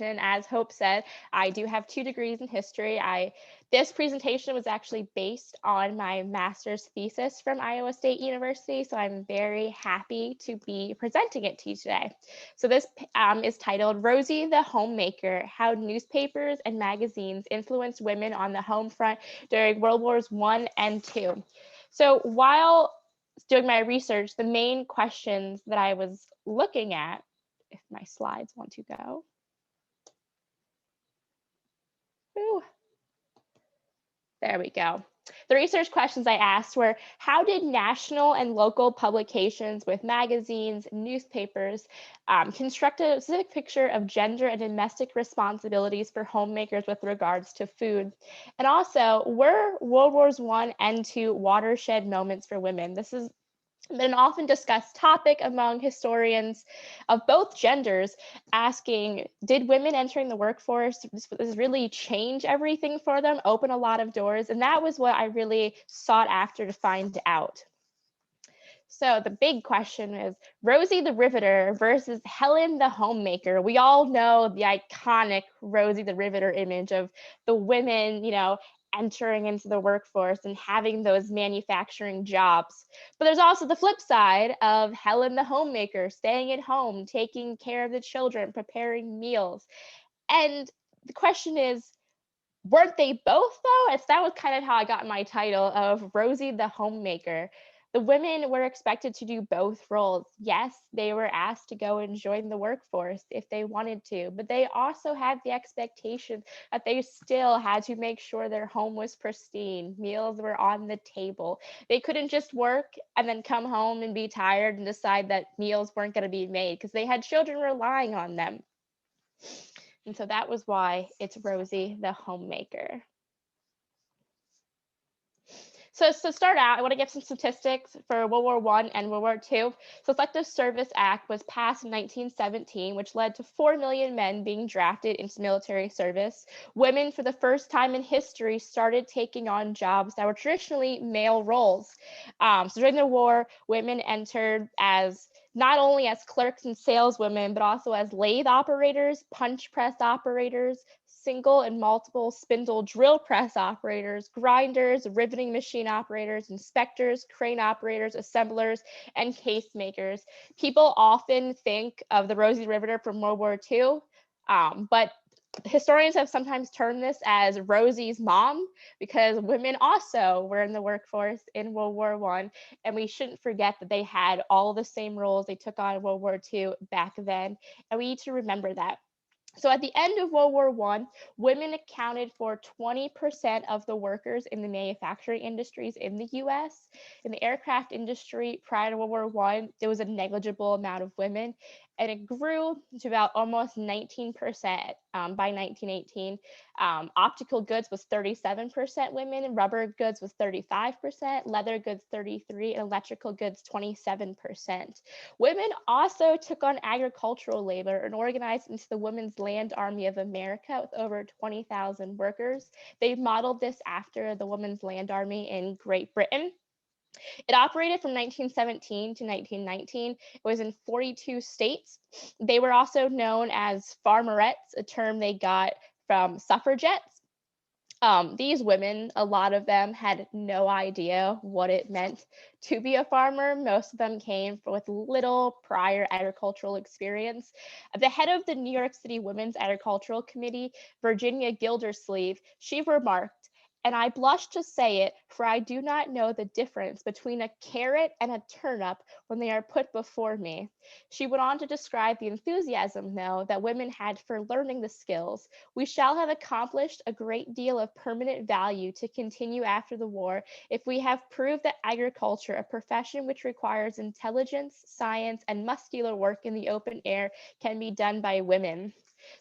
As Hope said, I do have 2 degrees in history. This presentation was actually based on my master's thesis from Iowa State University, so I'm very happy to be presenting it to you today. So this is titled Rosie the Homemaker: How Newspapers and Magazines Influenced Women on the Home Front During World Wars I and II. So while doing my research, the main questions that I was looking at, if my slides want to go. Ooh, there we go. The research questions I asked were, how did national and local publications with magazines, newspapers, construct a specific picture of gender and domestic responsibilities for homemakers with regards to food? And also, were World Wars I and II watershed moments for women? This is been an often discussed topic among historians of both genders, asking, did women entering the workforce this really change everything for them, open a lot of doors? And that was what I really sought after to find out. So the big question is Rosie the Riveter versus Helen the Homemaker. We all know the iconic Rosie the Riveter image of the women, entering into the workforce and having those manufacturing jobs. But there's also the flip side of Helen the Homemaker, staying at home, taking care of the children, preparing meals. And the question is, weren't they both though? That was kind of how I got my title of Rosie the Homemaker. The women were expected to do both roles. Yes, they were asked to go and join the workforce if they wanted to, but they also had the expectation that they still had to make sure their home was pristine, meals were on the table. They couldn't just work and then come home and be tired and decide that meals weren't going to be made because they had children relying on them. And so that was why it's Rosie the Homemaker. So to start out, I want to give some statistics for World War I and World War II. So Selective Service Act was passed in 1917, which led to 4 million men being drafted into military service. Women, for the first time in history, started taking on jobs that were traditionally male roles. So during the war, women entered as not only as clerks and saleswomen, but also as lathe operators, punch press operators, single and multiple spindle drill press operators, grinders, riveting machine operators, inspectors, crane operators, assemblers, and case makers. People often think of the Rosie Riveter from World War II, but historians have sometimes termed this as Rosie's mom because women also were in the workforce in World War I, and we shouldn't forget that they had all the same roles they took on in World War II back then, and we need to remember that. So at the end of World War I, women accounted for 20% of the workers in the manufacturing industries in the US. In the aircraft industry prior to World War I, there was a negligible amount of women, and it grew to about almost 19% by 1918. Optical goods was 37% women, rubber goods was 35%, leather goods 33%, and electrical goods 27%. Women also took on agricultural labor and organized into the Women's Land Army of America with over 20,000 workers. They modeled this after the Women's Land Army in Great Britain. It operated from 1917 to 1919. It was in 42 states. They were also known as farmerettes, a term they got from suffragettes. These women, a lot of them had no idea what it meant to be a farmer. Most of them came with little prior agricultural experience. The head of the New York City Women's Agricultural Committee, Virginia Gildersleeve, she remarked, "And I blush to say it, for I do not know the difference between a carrot and a turnip when they are put before me." She went on to describe the enthusiasm, though, that women had for learning the skills. "We shall have accomplished a great deal of permanent value to continue after the war if we have proved that agriculture, a profession which requires intelligence, science, and muscular work in the open air, can be done by women."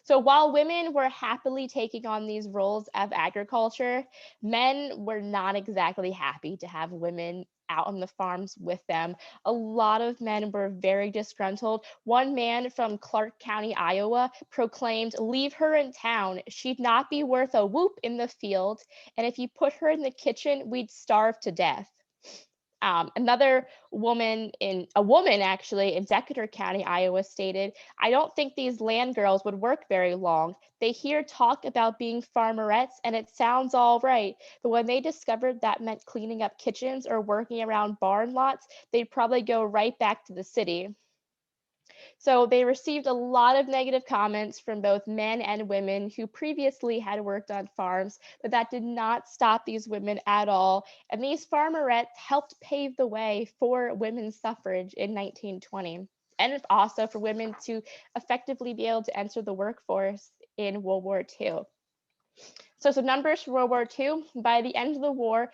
So while women were happily taking on these roles of agriculture, men were not exactly happy to have women out on the farms with them. A lot of men were very disgruntled. One man from Clark County, Iowa, proclaimed, "Leave her in town. She'd not be worth a whoop in the field. And if you put her in the kitchen, we'd starve to death." Another woman actually in Decatur County, Iowa, stated, "I don't think these land girls would work very long. They hear talk about being farmerettes and it sounds all right, but when they discovered that meant cleaning up kitchens or working around barn lots, they'd probably go right back to the city." So they received a lot of negative comments from both men and women who previously had worked on farms, but that did not stop these women at all. And these farmerettes helped pave the way for women's suffrage in 1920, and also for women to effectively be able to enter the workforce in World War II. So some numbers for World War II. By the end of the war,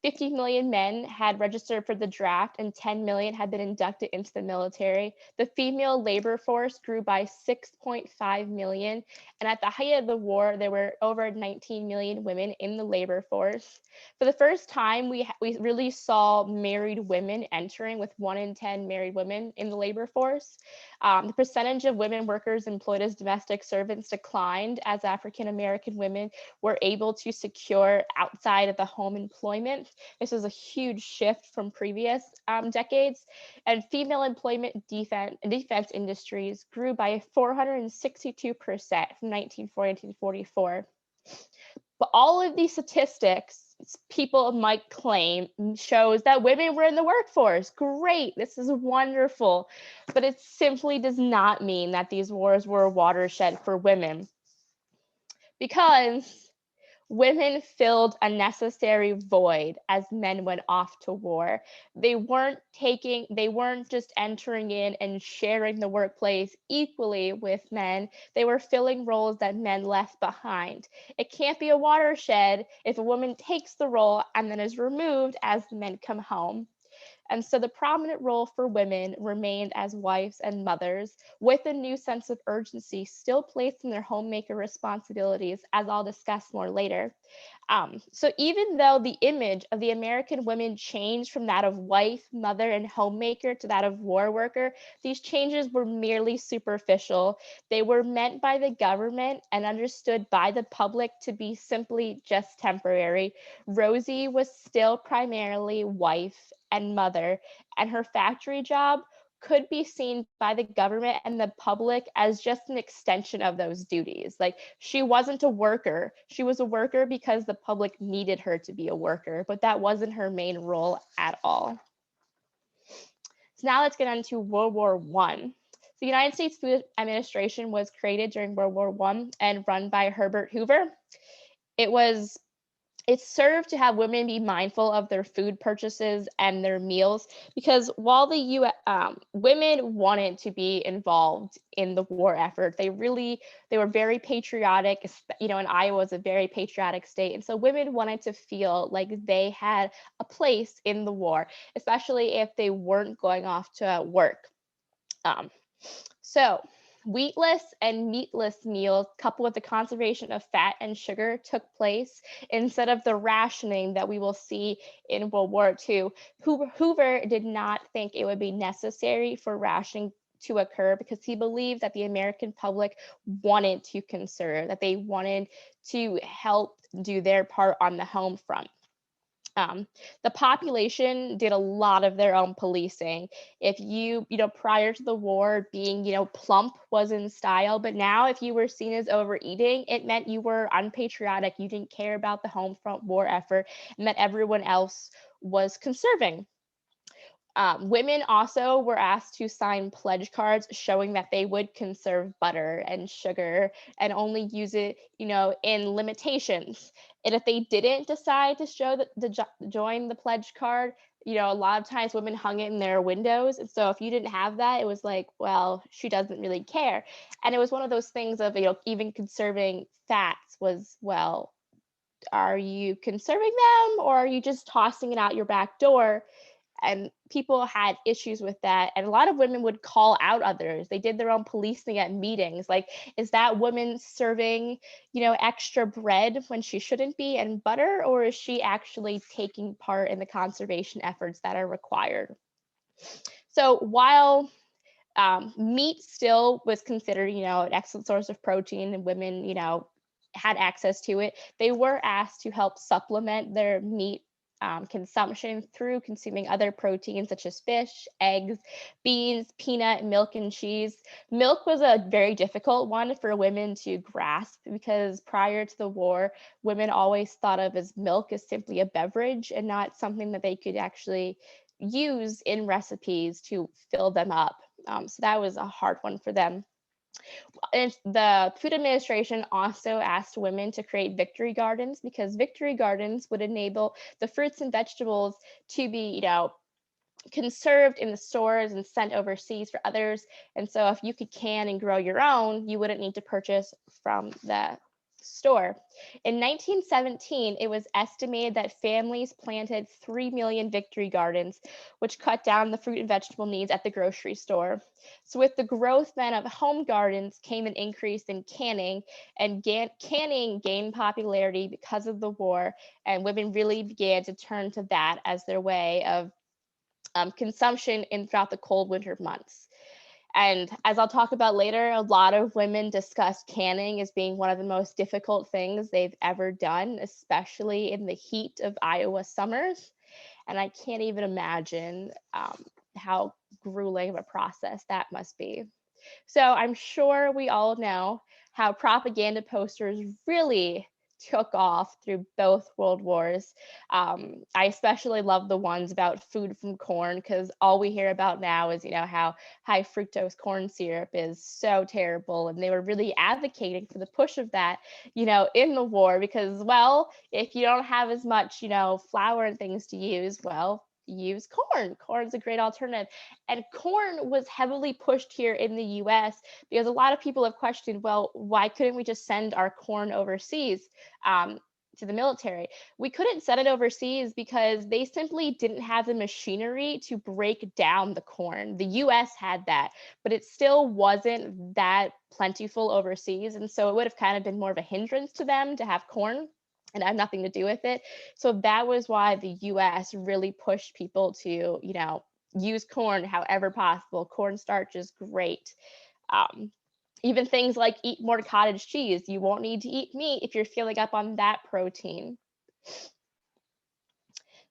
50 million men had registered for the draft and 10 million had been inducted into the military. The female labor force grew by 6.5 million. And at the height of the war, there were over 19 million women in the labor force. For the first time, we really saw married women entering, with 1 in 10 married women in the labor force. The percentage of women workers employed as domestic servants declined as African American women were able to secure outside of the home employment. This is a huge shift from previous decades. And female employment defense industries grew by 462% from 1940 to 1944. But all of these statistics, people might claim, shows that women were in the workforce. Great, this is wonderful. But it simply does not mean that these wars were a watershed for women, because women filled a necessary void as men went off to war. They weren't just entering in and sharing the workplace equally with men. They were filling roles that men left behind. It can't be a watershed if a woman takes the role and then is removed as the men come home. And so the prominent role for women remained as wives and mothers, with a new sense of urgency still placed in their homemaker responsibilities, as I'll discuss more later. So even though the image of the American women changed from that of wife, mother, and homemaker to that of war worker, these changes were merely superficial. They were meant by the government and understood by the public to be simply just temporary. Rosie was still primarily wife and mother, and her factory job could be seen by the government and the public as just an extension of those duties. Like, she wasn't a worker. She was a worker because the public needed her to be a worker, but that wasn't her main role at all. So now let's get into World War I. The United States Food Administration was created during World War I and run by Herbert Hoover. It served to have women be mindful of their food purchases and their meals, because while the women wanted to be involved in the war effort, they were very patriotic. And Iowa is a very patriotic state, and so women wanted to feel like they had a place in the war, especially if they weren't going off to work. So wheatless and meatless meals, coupled with the conservation of fat and sugar, took place instead of the rationing that we will see in World War II. Hoover did not think it would be necessary for rationing to occur, because he believed that the American public wanted to conserve, that they wanted to help do their part on the home front. The population did a lot of their own policing. If prior to the war, being, plump was in style, but now if you were seen as overeating, it meant you were unpatriotic, you didn't care about the home front war effort, and that everyone else was conserving. Women also were asked to sign pledge cards showing that they would conserve butter and sugar and only use it, in limitations. And if they didn't decide to join the pledge card, a lot of times women hung it in their windows. And so if you didn't have that, it was like, well, she doesn't really care. And it was one of those things of, even conserving fats was, well, are you conserving them or are you just tossing it out your back door? And people had issues with that, and a lot of women would call out others. They did their own policing at meetings, like, is that woman serving extra bread when she shouldn't be, and butter, or is she actually taking part in the conservation efforts that are required? So while meat still was considered an excellent source of protein, and women had access to it, they were asked to help supplement their meat consumption through consuming other proteins such as fish, eggs, beans, peanut, milk, and cheese. Milk was a very difficult one for women to grasp because prior to the war, women always thought of as milk as simply a beverage and not something that they could actually use in recipes to fill them up. So that was a hard one for them. And the Food Administration also asked women to create victory gardens because victory gardens would enable the fruits and vegetables to be, conserved in the stores and sent overseas for others. And so if you could can and grow your own, you wouldn't need to purchase from the store. In 1917, it was estimated that families planted 3 million victory gardens, which cut down the fruit and vegetable needs at the grocery store. So with the growth then of home gardens came an increase in canning, and canning gained popularity because of the war, and women really began to turn to that as their way of consumption throughout the cold winter months. And as I'll talk about later, a lot of women discuss canning as being one of the most difficult things they've ever done, especially in the heat of Iowa summers. And I can't even imagine how grueling of a process that must be. So I'm sure we all know how propaganda posters really took off through both world wars. I especially love the ones about food from corn because all we hear about now is, how high fructose corn syrup is so terrible. And they were really advocating for the push of that, in the war because, well, if you don't have as much, flour and things to use, well, use corn. Corn's a great alternative. And corn was heavily pushed here in the US because a lot of people have questioned, well, why couldn't we just send our corn overseas to the military? We couldn't send it overseas because they simply didn't have the machinery to break down the corn. The US had that, but it still wasn't that plentiful overseas. And so it would have kind of been more of a hindrance to them to have corn and have nothing to do with it. So that was why the US really pushed people to, use corn however possible. Cornstarch is great. Um, Even things like eat more cottage cheese. You won't need to eat meat if you're filling up on that protein.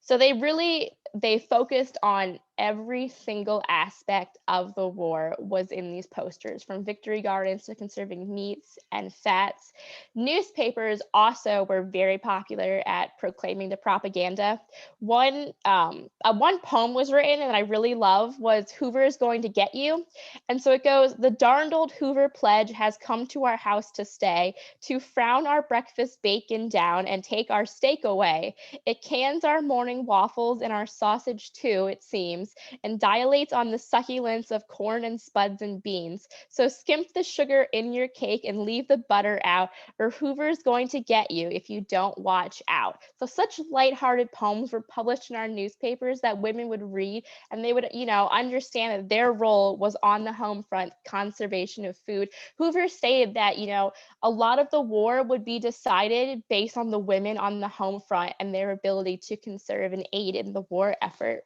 So they focused on every single aspect of the war was in these posters, from victory gardens to conserving meats and fats. Newspapers also were very popular at proclaiming the propaganda. One poem was written and I really love was "Hoover is going to get you," and so it goes: "The darned old Hoover pledge has come to our house to stay, to frown our breakfast bacon down and take our steak away. It cans our morning waffles and our sausage too, it seems, and dilates on the succulence of corn and spuds and beans. So skimp the sugar in your cake and leave the butter out, or Hoover's going to get you if you don't watch out." So such lighthearted poems were published in our newspapers that women would read, and they would, understand that their role was on the home front, conservation of food. Hoover stated that, a lot of the war would be decided based on the women on the home front and their ability to conserve and aid in the war effort.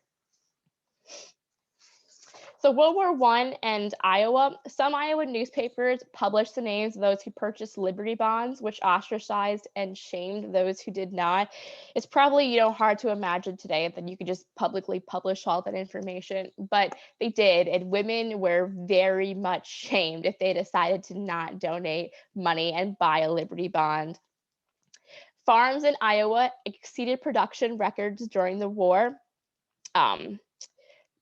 So World War I and Iowa, some Iowa newspapers published the names of those who purchased Liberty bonds, which ostracized and shamed those who did not. It's probably, hard to imagine today that you could just publicly publish all that information, but they did, and women were very much shamed if they decided to not donate money and buy a Liberty bond. Farms in Iowa exceeded production records during the war. Um,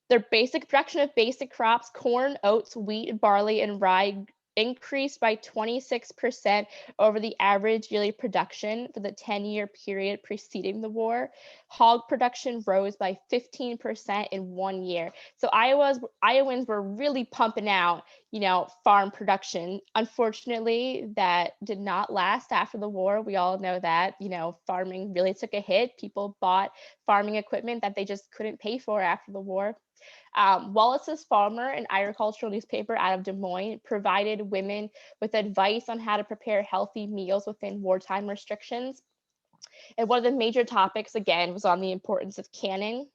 their basic production of basic crops, corn, oats, wheat, barley, and rye, increased by 26% over the average yearly production for the 10-year period preceding the war. Hog production rose by 15% in 1 year. So Iowans were really pumping out, farm production. Unfortunately, that did not last after the war. We all know that, farming really took a hit. People bought farming equipment that they just couldn't pay for after the war. Wallace's Farmer, an agricultural newspaper out of Des Moines, provided women with advice on how to prepare healthy meals within wartime restrictions. And one of the major topics, again, was on the importance of canning.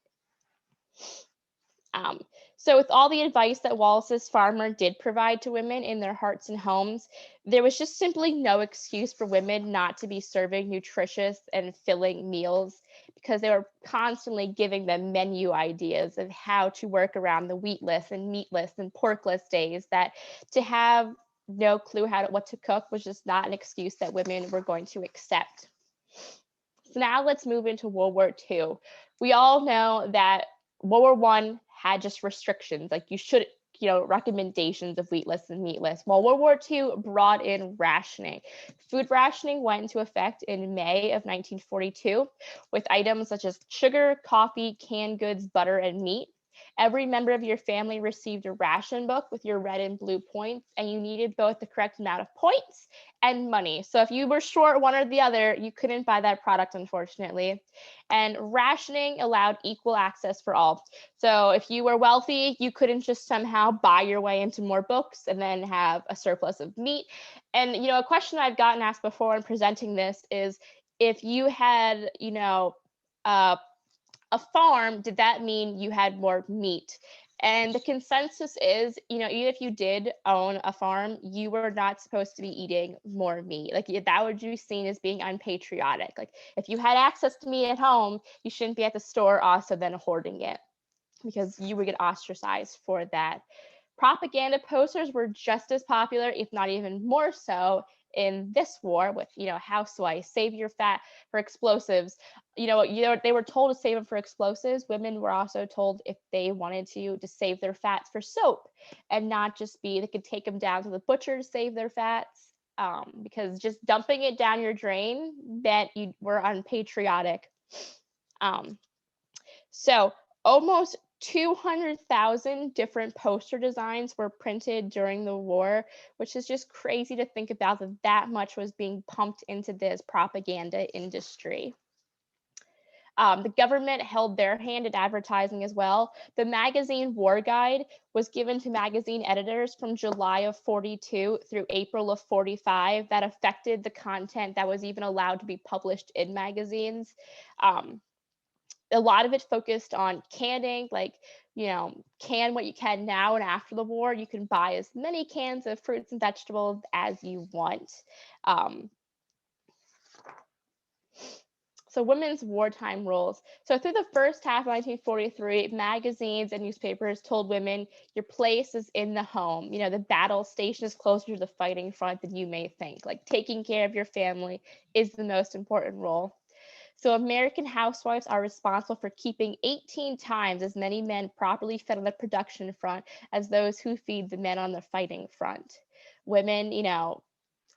Um, So, with all the advice that Wallace's farmer did provide to women in their hearts and homes, there was just simply no excuse for women not to be serving nutritious and filling meals because they were constantly giving them menu ideas of how to work around the wheatless and meatless and porkless days. That to have no clue what to cook was just not an excuse that women were going to accept. So now let's move into World War II. We all know that World War One had just restrictions, like you should, recommendations of wheatless and meatless. While World War II brought in rationing. Food rationing went into effect in May of 1942 with items such as sugar, coffee, canned goods, butter, and meat. Every member of your family received a ration book with your red and blue points, and you needed both the correct amount of points and money. So if you were short one or the other, you couldn't buy that product, unfortunately. And rationing allowed equal access for all. So if you were wealthy, you couldn't just somehow buy your way into more books and then have a surplus of meat. And, a question I've gotten asked before in presenting this is if you had, uh, a farm, did that mean you had more meat? And the consensus is, even if you did own a farm, you were not supposed to be eating more meat. Like that would be seen as being unpatriotic. Like if you had access to meat at home, you shouldn't be at the store also then hoarding it because you would get ostracized for that. Propaganda posters were just as popular, if not even more so, in this war with, housewives, save your fat for explosives. They were told to save them for explosives. Women were also told if they wanted to save their fats for soap and not just they could take them down to the butcher to save their fats. Because just dumping it down your drain meant you were unpatriotic. Um, so almost 200,000 different poster designs were printed during the war, which is just crazy to think about that much was being pumped into this propaganda industry. The government held their hand in advertising as well. The magazine War Guide was given to magazine editors from July of 42 through April of 45 that affected the content that was even allowed to be published in magazines. A lot of it focused on canning, like, can what you can now and after the war. You can buy as many cans of fruits and vegetables as you want. Um, so women's wartime roles. So through the first half of 1943, magazines and newspapers told women your place is in the home. The battle station is closer to the fighting front than you may think. Like taking care of your family is the most important role. So American housewives are responsible for keeping 18 times as many men properly fed on the production front as those who feed the men on the fighting front. Women,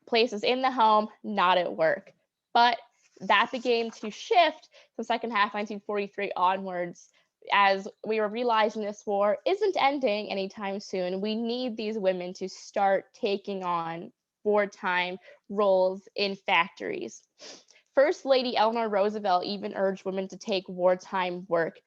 places in the home, not at work. But that began to shift the second half 1943 onwards as we were realizing this war isn't ending anytime soon. We need these women to start taking on wartime roles in factories. First Lady Eleanor Roosevelt even urged women to take wartime work.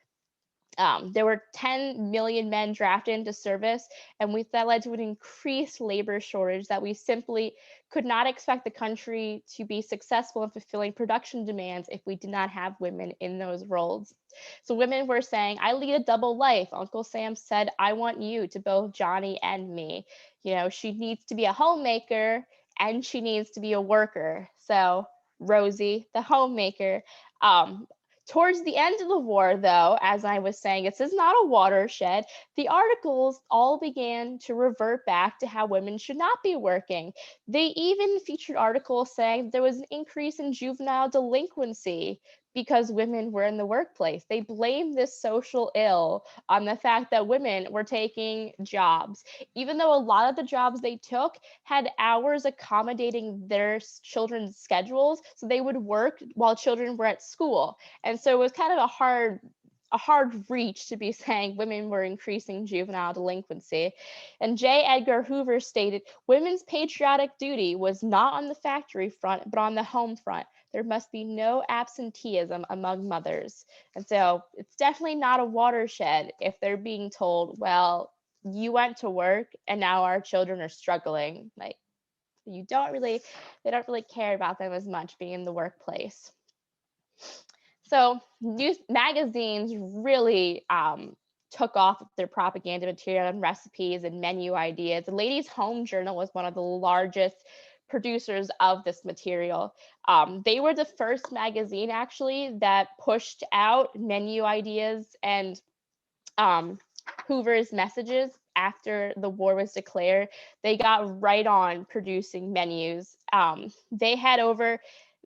There were 10 million men drafted into service, and that led to an increased labor shortage that we simply could not expect the country to be successful in fulfilling production demands if we did not have women in those roles. So women were saying, I lead a double life. Uncle Sam said, I want you to both Johnny and me. She needs to be a homemaker and she needs to be a worker. So Rosie, the homemaker, towards the end of the war, though, as I was saying, this is not a watershed. The articles all began to revert back to how women should not be working. They even featured articles saying there was an increase in juvenile delinquency because women were in the workplace. They blamed this social ill on the fact that women were taking jobs, even though a lot of the jobs they took had hours accommodating their children's schedules, so they would work while children were at school. And so it was kind of a hard reach to be saying women were increasing juvenile delinquency. And J. Edgar Hoover stated, women's patriotic duty was not on the factory front, but on the home front. There must be no absenteeism among mothers. And so it's definitely not a watershed if they're being told, well, you went to work and now our children are struggling. Like they don't really care about them as much being in the workplace. So news magazines really took off with their propaganda material and recipes and menu ideas. The Ladies' Home Journal was one of the largest producers of this material. They were the first magazine actually that pushed out menu ideas and um, Hoover's messages after the war was declared. They got right on producing menus.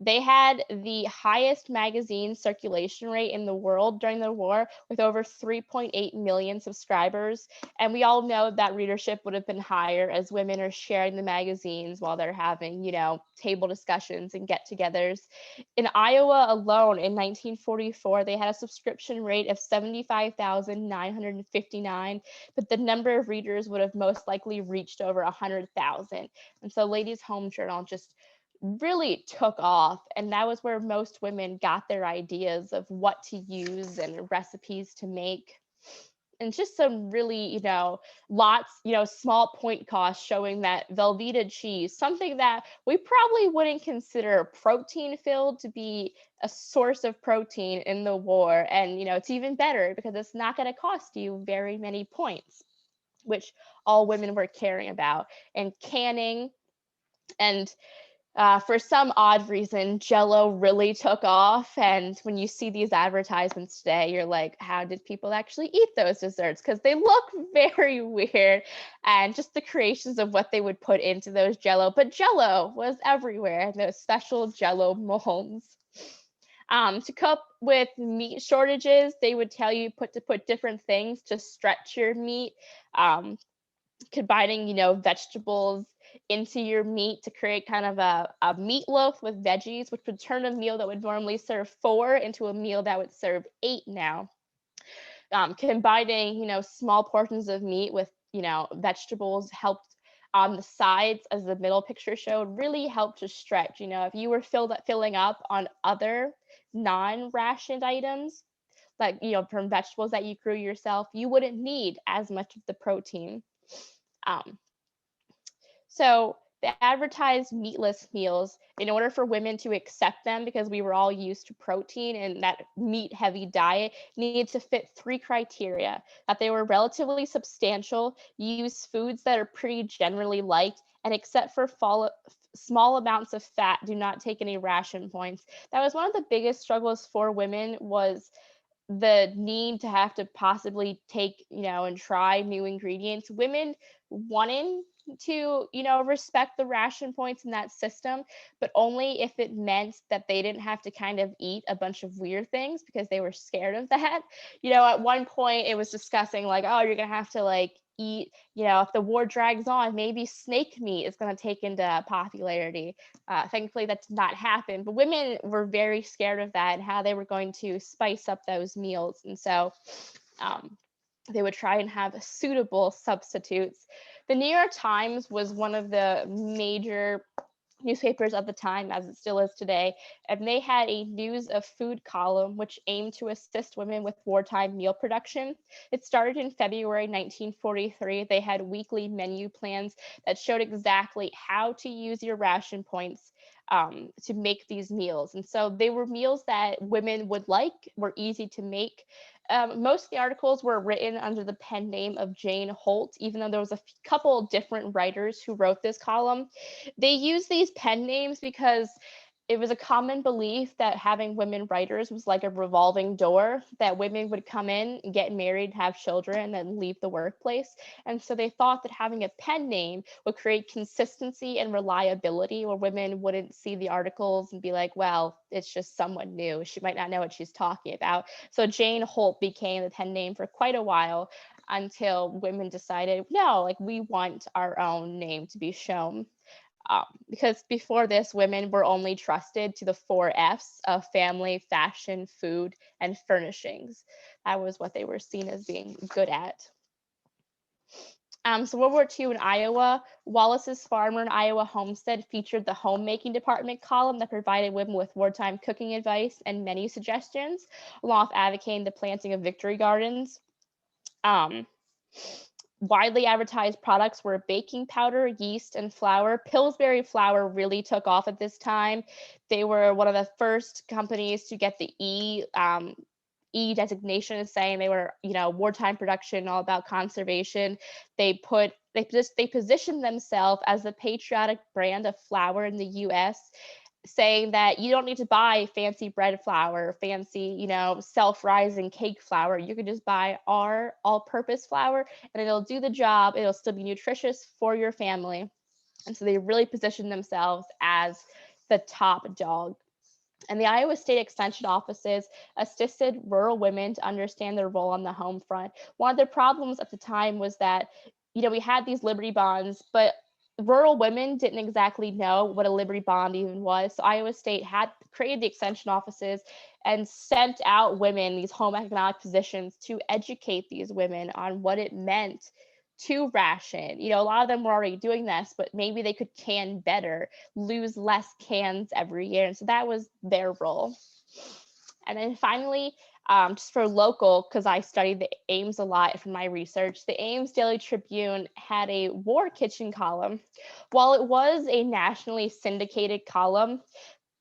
They had the highest magazine circulation rate in the world during the war, with over 3.8 million subscribers. And we all know that readership would have been higher as women are sharing the magazines while they're having, table discussions and get-togethers. In Iowa alone in 1944, they had a subscription rate of 75,959, but the number of readers would have most likely reached over 100,000. And so Ladies' Home Journal just really took off, and that was where most women got their ideas of what to use and recipes to make. And just some really, small point costs showing that Velveeta cheese, something that we probably wouldn't consider protein filled, to be a source of protein in the war. And, it's even better because it's not going to cost you very many points, which all women were caring about. And canning, and for some odd reason, Jello really took off. And when you see these advertisements today, you're like, how did people actually eat those desserts? Because they look very weird. And just the creations of what they would put into those Jello. But Jello was everywhere, and those special Jello molds. To cope with meat shortages, they would tell you to put different things to stretch your meat. Combining, vegetables into your meat to create kind of a meatloaf with veggies, which would turn a meal that would normally serve 4 into a meal that would serve 8 now. Combining, small portions of meat with, vegetables helped on the sides, as the middle picture showed, really helped to stretch. If you were filling up on other non-rationed items, like, from vegetables that you grew yourself, you wouldn't need as much of the protein. Um, so the advertised meatless meals, in order for women to accept them, because we were all used to protein and that meat-heavy diet, needed to fit 3 criteria: that they were relatively substantial, use foods that are pretty generally liked, and except for small amounts of fat, do not take any ration points. That was one of the biggest struggles for women, was the need to have to possibly take, and try new ingredients. Women wanting to, respect the ration points in that system, but only if it meant that they didn't have to kind of eat a bunch of weird things because they were scared of that. At one point it was discussing like, oh, you're gonna have to like eat, if the war drags on, maybe snake meat is going to take into popularity. Thankfully that did not happen, but women were very scared of that and how they were going to spice up those meals. And so they would try and have suitable substitutes. The New York Times was one of the major newspapers at the time, as it still is today, and they had a news of food column which aimed to assist women with wartime meal production. It started in February 1943. They had weekly menu plans that showed exactly how to use your ration points to make these meals. And so they were meals that women would like, were easy to make. Most of the articles were written under the pen name of Jane Holt, even though there was a couple different writers who wrote this column. They used these pen names because it was a common belief that having women writers was like a revolving door, that women would come in, get married, have children, and then leave the workplace. And so they thought that having a pen name would create consistency and reliability, where women wouldn't see the articles and be like, well, it's just someone new, she might not know what she's talking about. So Jane Holt became the pen name for quite a while, until women decided, no, like, we want our own name to be shown. Because before this, women were only trusted to the 4 F's of family, fashion, food, and furnishings. That was what they were seen as being good at. So World War II in Iowa, Wallace's Farmer and Iowa Homestead featured the homemaking department column that provided women with wartime cooking advice and menu suggestions, along with advocating the planting of victory gardens. Widely advertised products were baking powder, yeast, and flour. Pillsbury flour really took off at this time. They were one of the first companies to get the E designation, saying they were, wartime production, all about conservation. They positioned themselves as the patriotic brand of flour in the U.S., saying that you don't need to buy fancy bread flour, fancy, self-rising cake flour. You can just buy our all-purpose flour, and it'll do the job. It'll still be nutritious for your family. And so they really positioned themselves as the top dog. And the Iowa State Extension offices assisted rural women to understand their role on the home front. One of the problems at the time was that, we had these Liberty Bonds, but rural women didn't exactly know what a Liberty Bond even was. So Iowa State had created the extension offices and sent out women, these home economic positions, to educate these women on what it meant to ration. A lot of them were already doing this, but maybe they could can better, lose less cans every year. And so that was their role. And then finally, just for local, because I studied the Ames a lot from my research, the Ames Daily Tribune had a war kitchen column. While it was a nationally syndicated column,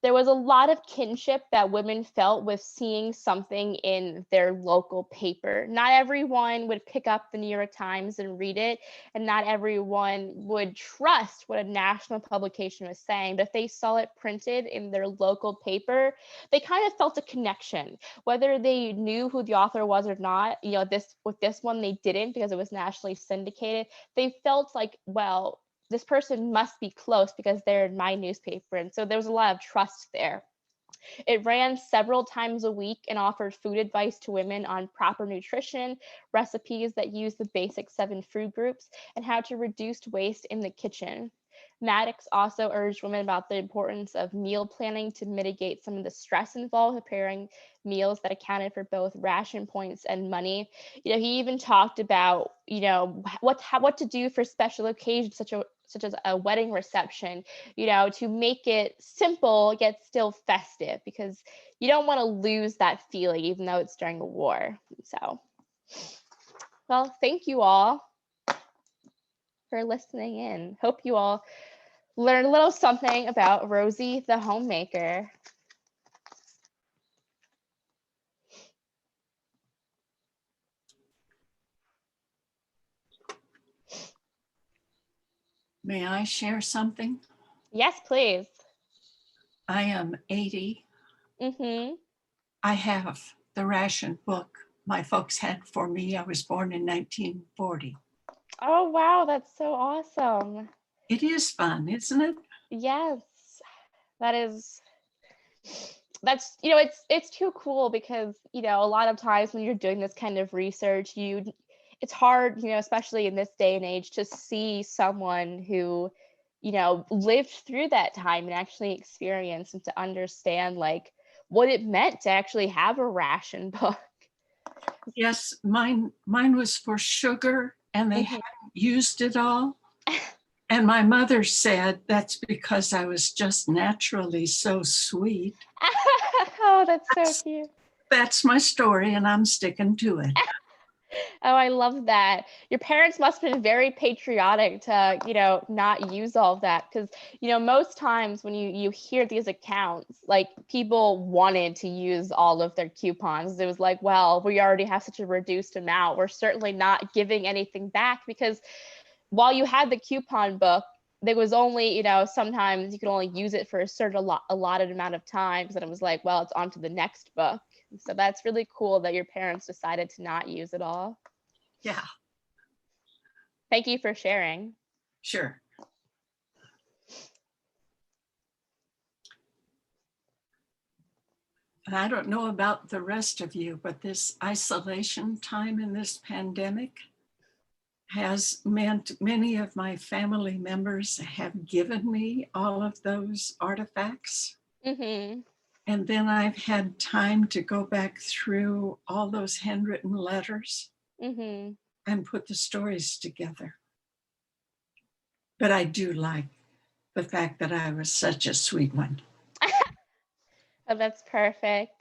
there was a lot of kinship that women felt with seeing something in their local paper. Not everyone would pick up the New York Times and read it, and not everyone would trust what a national publication was saying. But if they saw it printed in their local paper, they kind of felt a connection. Whether they knew who the author was or not, with this one they didn't, because it was nationally syndicated. They felt like, well, this person must be close because they're in my newspaper. And so there was a lot of trust there. It ran several times a week and offered food advice to women on proper nutrition, recipes that use the basic 7 food groups, and how to reduce waste in the kitchen. Maddox also urged women about the importance of meal planning to mitigate some of the stress involved preparing meals that accounted for both ration points and money. He even talked about, what to do for special occasions such as a wedding reception, to make it simple yet still festive, because you don't want to lose that feeling even though it's during a war. So, well, thank you all for listening in. Hope you all learned a little something about Rosie the homemaker. May I share something? Yes, please. I am 80. Mm-hmm. I have the ration book my folks had for me. I was born in 1940. Oh, wow, that's so awesome. It is fun, isn't it? Yes, that's it's too cool, because a lot of times when you're doing this kind of research, it's hard, especially in this day and age, to see someone who lived through that time and actually experienced, and to understand like what it meant to actually have a ration book. Yes, mine was for sugar, and they hadn't used it all. And my mother said that's because I was just naturally so sweet. Oh, that's so cute. That's my story, and I'm sticking to it. Oh, I love that. Your parents must have been very patriotic to, not use all of that, because, most times when you hear these accounts, like, people wanted to use all of their coupons. It was like, well, we already have such a reduced amount. We're certainly not giving anything back, because while you had the coupon book, there was only, sometimes you could only use it for a certain allotted amount of times. And it was like, well, it's on to the next book. So that's really cool that your parents decided to not use it all. Yeah. Thank you for sharing. Sure. And I don't know about the rest of you, but this isolation time in this pandemic has meant many of my family members have given me all of those artifacts. Mm-hmm. And then I've had time to go back through all those handwritten letters and put the stories together. But I do like the fact that I was such a sweet one. Oh, that's perfect.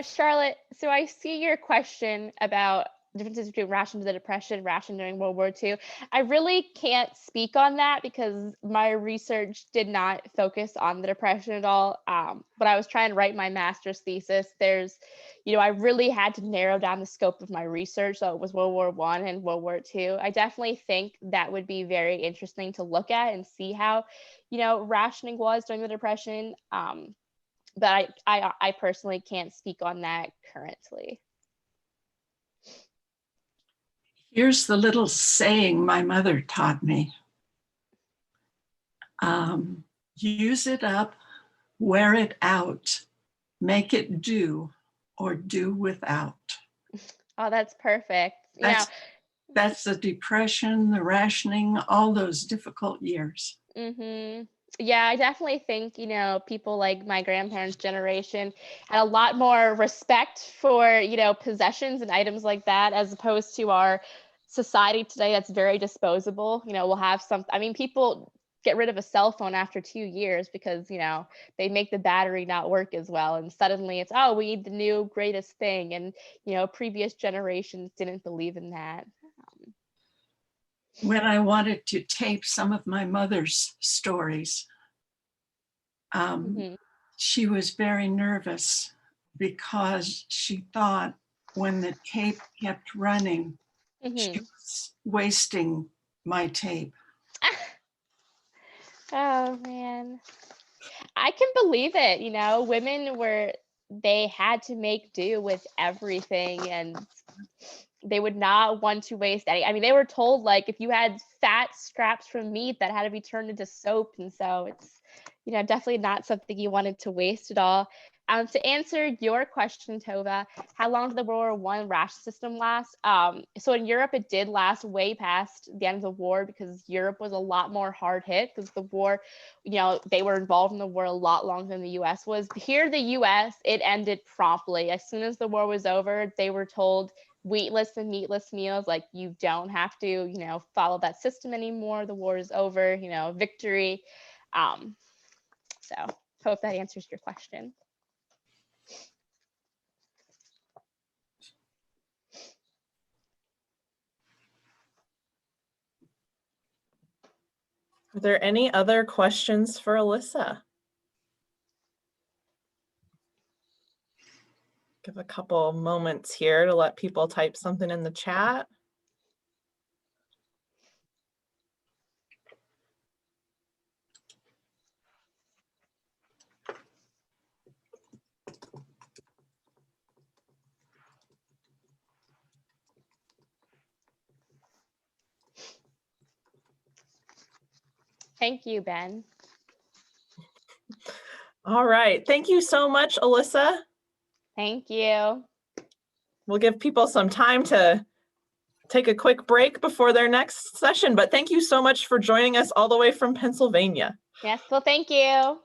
Charlotte, so I see your question about differences between ration to the Depression, ration during World War II. I really can't speak on that because my research did not focus on the Depression at all. But I was trying to write my master's thesis. I really had to narrow down the scope of my research. So it was World War I and World War II. I definitely think that would be very interesting to look at and see how, rationing was during the Depression. But I personally can't speak on that currently. Here's the little saying my mother taught me. Use it up, wear it out, make it do, or do without. Oh, that's perfect. That's the Depression, the rationing, all those difficult years. Mm-hmm. Yeah, I definitely think, people like my grandparents' generation had a lot more respect for, possessions and items like that, as opposed to our society today that's very disposable. We'll have people get rid of a cell phone after 2 years because, they make the battery not work as well. And suddenly it's, oh, we need the new greatest thing. And, previous generations didn't believe in that. When I wanted to tape some of my mother's stories, she was very nervous because she thought when the tape kept running, she was wasting my tape. Oh, man. I can believe it. Women they had to make do with everything, and they would not want to waste any. I mean, they were told, like, if you had fat scraps from meat, that had to be turned into soap. And so it's, definitely not something you wanted to waste at all. To answer your question, Tova, how long did the World War I ration system last? So in Europe, it did last way past the end of the war because Europe was a lot more hard hit because the war, they were involved in the war a lot longer than the U.S. was. Here, the U.S., it ended promptly. As soon as the war was over, they were told wheatless and meatless meals, like, you don't have to, follow that system anymore. The war is over, victory. So hope that answers your question. Are there any other questions for Alyssa? Give a couple moments here to let people type something in the chat. Thank you, Ben. All right. Thank you so much, Alyssa. Thank you. We'll give people some time to take a quick break before their next session, but thank you so much for joining us all the way from Pennsylvania. Yes, well, thank you.